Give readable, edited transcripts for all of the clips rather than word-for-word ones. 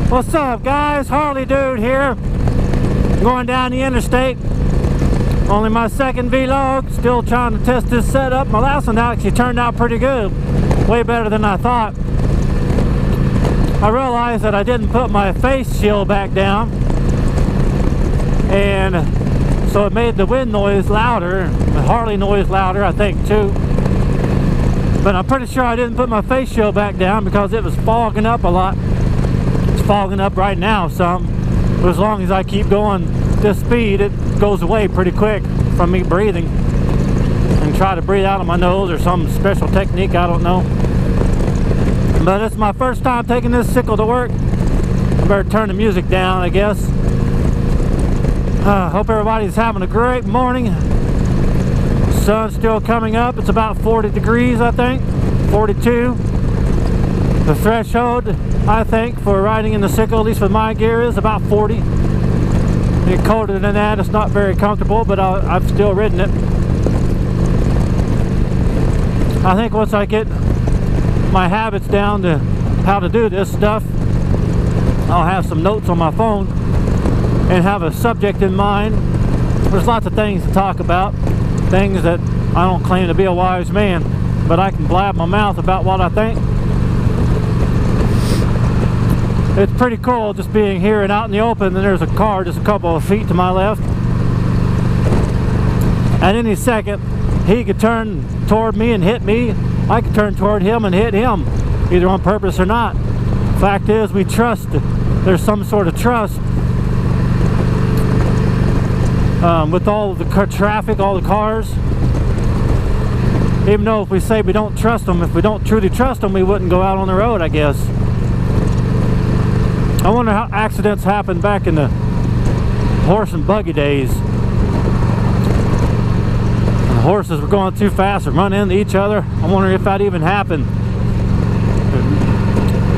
What's up, guys? Harley dude here, going down the interstate. Only my second vlog, still trying to test this setup. My last one actually turned out pretty good, way better than I thought. I realized that I didn't put my face shield back down, and so it made the wind noise louder, the Harley noise louder, I think, too. But I'm pretty sure I didn't put my face shield back down because it was fogging up a lot. It's fogging up right now some, but as long as I keep going this speed, it goes away pretty quick from me breathing. And try to breathe out of my nose or some special technique, I don't know. But it's my first time taking this sickle to work. I better turn the music down, I guess. Hope everybody's having a great morning. Sun's still coming up. It's about 40 degrees, I think, 42. The threshold, I think, for riding in the sickle, at least with my gear, is about 40. Any colder than that, it's not very comfortable, but I've still ridden it. I think once I get my habits down to how to do this stuff, I'll have some notes on my phone and have a subject in mind. There's lots of things to talk about, things that I don't claim to be a wise man, but I can blab my mouth about what I think. It's pretty cool just being here and out in the open, and there's a car just a couple of feet to my left. At any second, he could turn toward me and hit me. I could turn toward him and hit him, either on purpose or not. Fact is, we trust. There's some sort of trust with all of the traffic, all the cars. Even though if we say we don't trust them, if we don't truly trust them, we wouldn't go out on the road, I guess. I wonder how accidents happened back in the horse and buggy days. The horses were going too fast and running into each other. I wonder if that even happened.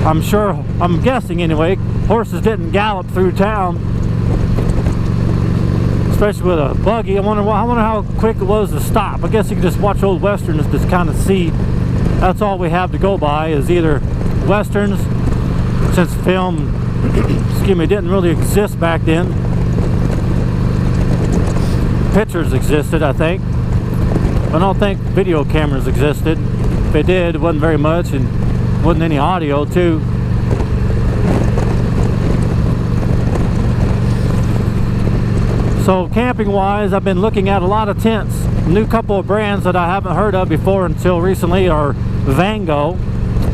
I'm sure, I'm guessing anyway, horses didn't gallop through town. Especially with a buggy. I wonder how quick it was to stop. I guess you can just watch old westerns to kind of see. That's all we have to go by, is either westerns, since film excuse me, didn't really exist back then. Pictures existed, I think. I don't think video cameras existed. If they did, it wasn't very much, and wasn't any audio too. So camping wise, I've been looking at a lot of tents. A new couple of brands that I haven't heard of before until recently are Vango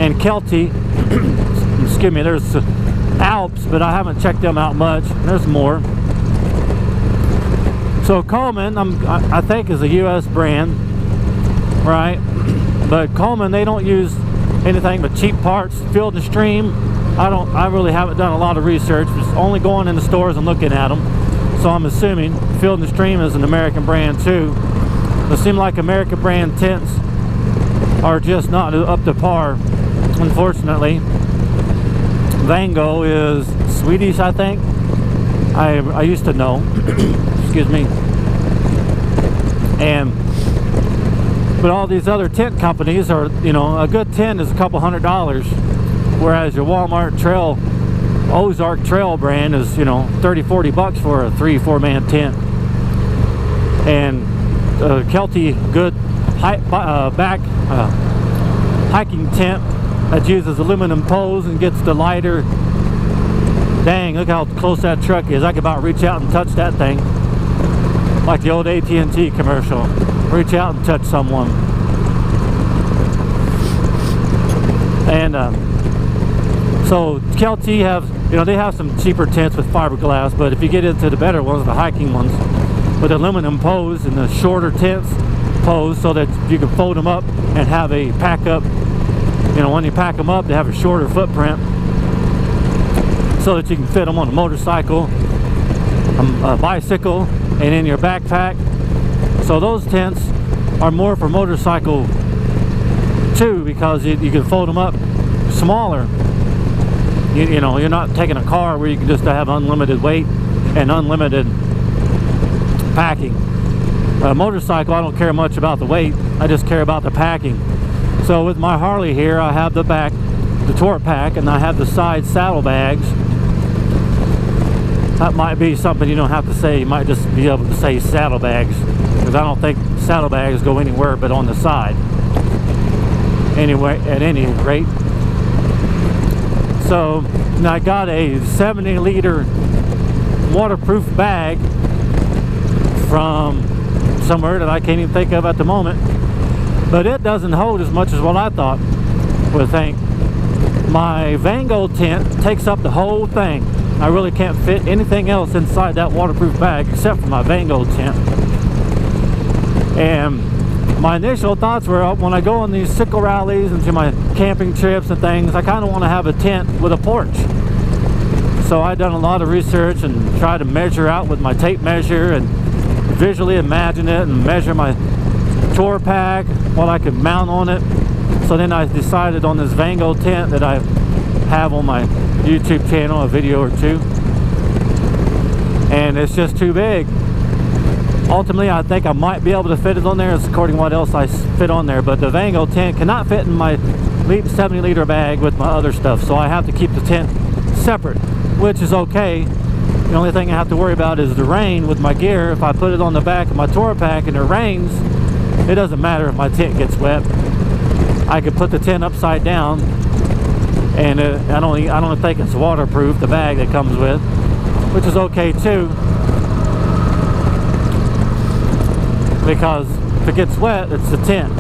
and Kelty. Excuse me, there's Alps, but I haven't checked them out much. There's more. So Coleman, I think, is a U.S. brand, right? But Coleman, they don't use anything but cheap parts, Field and Stream. I really haven't done a lot of research. Just only going in the stores and looking at them. So I'm assuming Field and Stream is an American brand too. It seems like American brand tents are just not up to par, unfortunately. Vango is Swedish, I think. I used to know. Excuse me. But all these other tent companies are, you know, a good tent is a couple $100, whereas your Walmart Trail, Ozark Trail brand is, you know, 30-40 bucks for a 3-4 man tent. And Kelty good hiking tent that uses aluminum poles and gets the lighter. Dang, look how close that truck is. I could about reach out and touch that thing, like the old AT&T commercial. Reach out and touch someone. And so Kelty have, you know, they have some cheaper tents with fiberglass, but if you get into the better ones, the hiking ones, with aluminum poles and the shorter tents poles, so that you can fold them up and have a pack up. You know, when you pack them up, they have a shorter footprint, so that you can fit them on a motorcycle, a bicycle, and in your backpack. So those tents are more for motorcycle too, because you can fold them up smaller. You know, you're not taking a car where you can just have unlimited weight and unlimited packing. A motorcycle, I don't care much about the weight, I just care about the packing. So with my Harley here, I have the back, the tour pack, and I have the side saddlebags that might be something you don't have to say. You might just be able to say saddlebags, because I don't think saddlebags go anywhere but on the side. Anyway, at any rate, so I got a 70-liter waterproof bag from somewhere that I can't even think of at the moment, but it doesn't hold as much as what I thought would think. My Vango tent takes up the whole thing. I really can't fit anything else inside that waterproof bag except for my Vango tent. And my initial thoughts were, when I go on these sickle rallies and to my camping trips and things, I kind of want to have a tent with a porch. So I've done a lot of research and tried to measure out with my tape measure and visually imagine it and measure my tour pack, what I could mount on it. So then I decided on this Vango tent that I have on my YouTube channel, a video or two, and it's just too big. Ultimately, I think I might be able to fit it on there, according to what else I fit on there, but the Vango tent cannot fit in my 70-liter bag with my other stuff, so I have to keep the tent separate, which is okay. The only thing I have to worry about is the rain with my gear. If I put it on the back of my tour pack and it rains, it doesn't matter if my tent gets wet. I could put the tent upside down, and I don't think it's waterproof, the bag that comes with, which is okay too, because if it gets wet, it's the tent,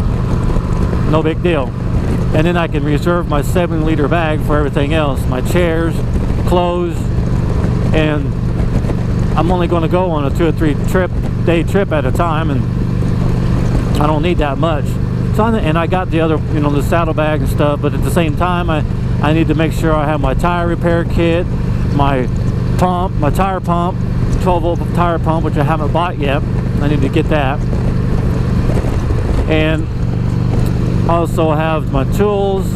no big deal. And then I can reserve my 7-liter bag for everything else, my chairs, clothes, and I'm only going to go on a 2 or 3 day trip at a time, and I don't need that much. So, and I got the other, the saddlebag and stuff, but at the same time, I need to make sure I have my tire repair kit, my pump, my tire pump, 12-volt tire pump, which I haven't bought yet. I need to get that. And also have my tools,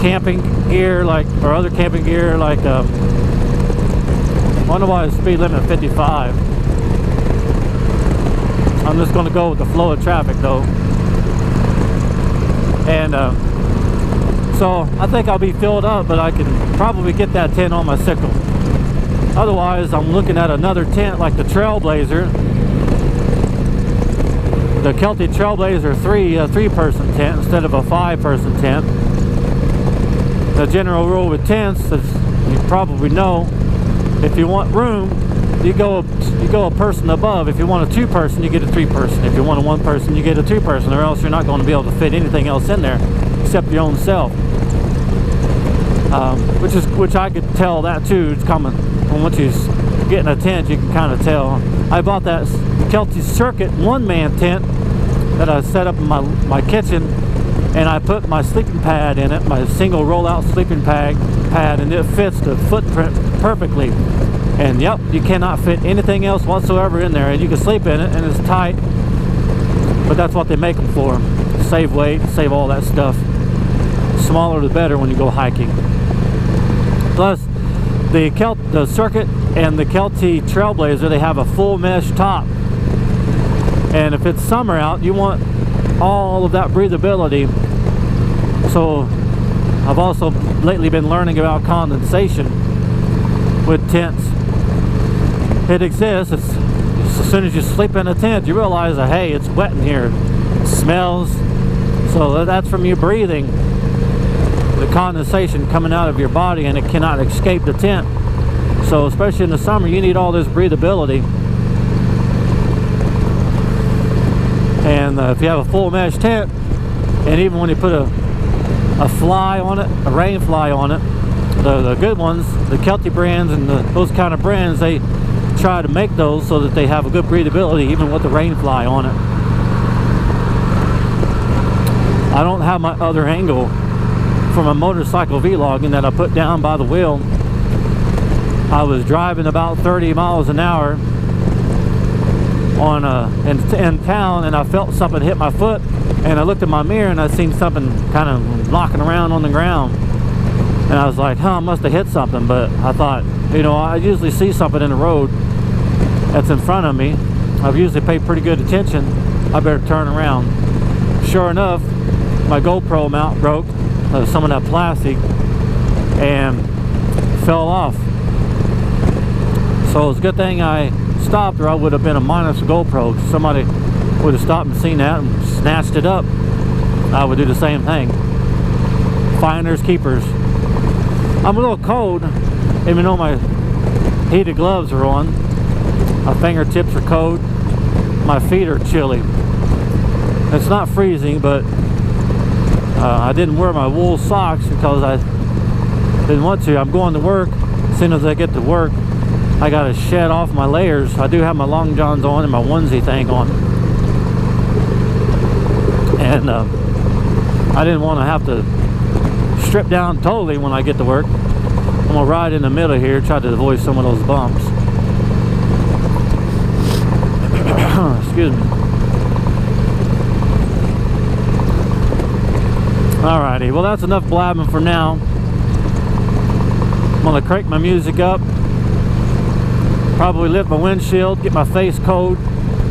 camping gear, or other camping gear, I wonder why the speed limit 55. I'm just going to go with the flow of traffic though. And so I think I'll be filled up, but I can probably get that tent on my sickle. Otherwise, I'm looking at another tent like the Trailblazer, the Kelty Trailblazer 3-person tent instead of a 5-person tent. The general rule with tents, as you probably know, if you want room, you go a person above. If you want a 2-person, you get a 3-person. If you want a 1-person, you get a 2-person, or else you're not going to be able to fit anything else in there except your own self. Which I could tell that too. It's coming. Once you get in a tent, you can kind of tell. I bought that Kelty Circuit 1-man tent that I set up in my kitchen, and I put my sleeping pad in it, my single rollout sleeping pad, and it fits the footprint perfectly. And yep, you cannot fit anything else whatsoever in there, and you can sleep in it, and it's tight, but that's what they make them for. Save weight, save all that stuff. Smaller the better when you go hiking. Plus, the Circuit and the Kelty Trailblazer, they have a full mesh top, and if it's summer out, you want all of that breathability. So I've also lately been learning about condensation with tents. It exists. As soon as you sleep in a tent, you realize that, hey, it's wet in here. It smells. So that's from you breathing, the condensation coming out of your body, and it cannot escape the tent. So especially in the summer, you need all this breathability. And if you have a full mesh tent, and even when you put a fly on it, a rain fly on it, the good ones, the Kelty brands and those kind of brands, they try to make those so that they have a good breathability even with the rain fly on it. I don't have my other angle from a motorcycle vlogging that I put down by the wheel. I was driving about 30 miles an hour on in town, and I felt something hit my foot, and I looked at my mirror and I seen something kind of knocking around on the ground, and I was like, I must have hit something. But I thought, I usually see something in the road that's in front of me. I've usually paid pretty good attention. I better turn around. Sure enough, my GoPro mount broke, some of that plastic, and fell off. So it's a good thing I stopped, or I would have been a minus a GoPro. Somebody would have stopped and seen that and snatched it up. I would do the same thing. Finders keepers. I'm a little cold, even though my heated gloves are on. My fingertips are cold. My feet are chilly. It's not freezing, but I didn't wear my wool socks because I didn't want to. I'm going to work. As soon as I get to work, I got to shed off my layers. I do have my long johns on and my onesie thing on. And I didn't want to have to strip down totally when I get to work. I'm going to ride in the middle here, try to avoid some of those bumps. Excuse me. Alrighty, well that's enough blabbing for now. I'm gonna crank my music up. Probably lift my windshield, get my face cold,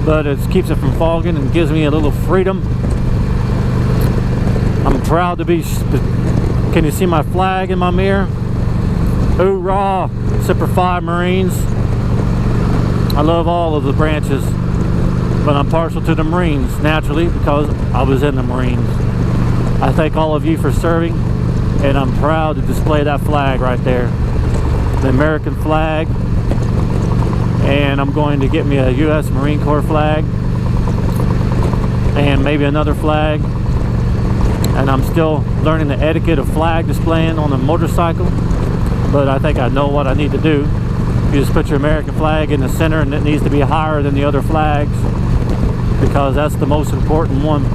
but it keeps it from fogging and gives me a little freedom. I'm proud to be. Can you see my flag in my mirror? Hoorah! Semper Fi Marines. I love all of the branches, but I'm partial to the Marines naturally because I was in the Marines. I thank all of you for serving, and I'm proud to display that flag right there, the American flag. And I'm going to get me a U.S. Marine Corps flag and maybe another flag. And I'm still learning the etiquette of flag displaying on a motorcycle, but I think I know what I need to do. You just put your American flag in the center, and it needs to be higher than the other flags because that's the most important one.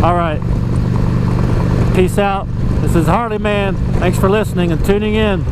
All right, peace out. This is Harley Man. Thanks for listening and tuning in.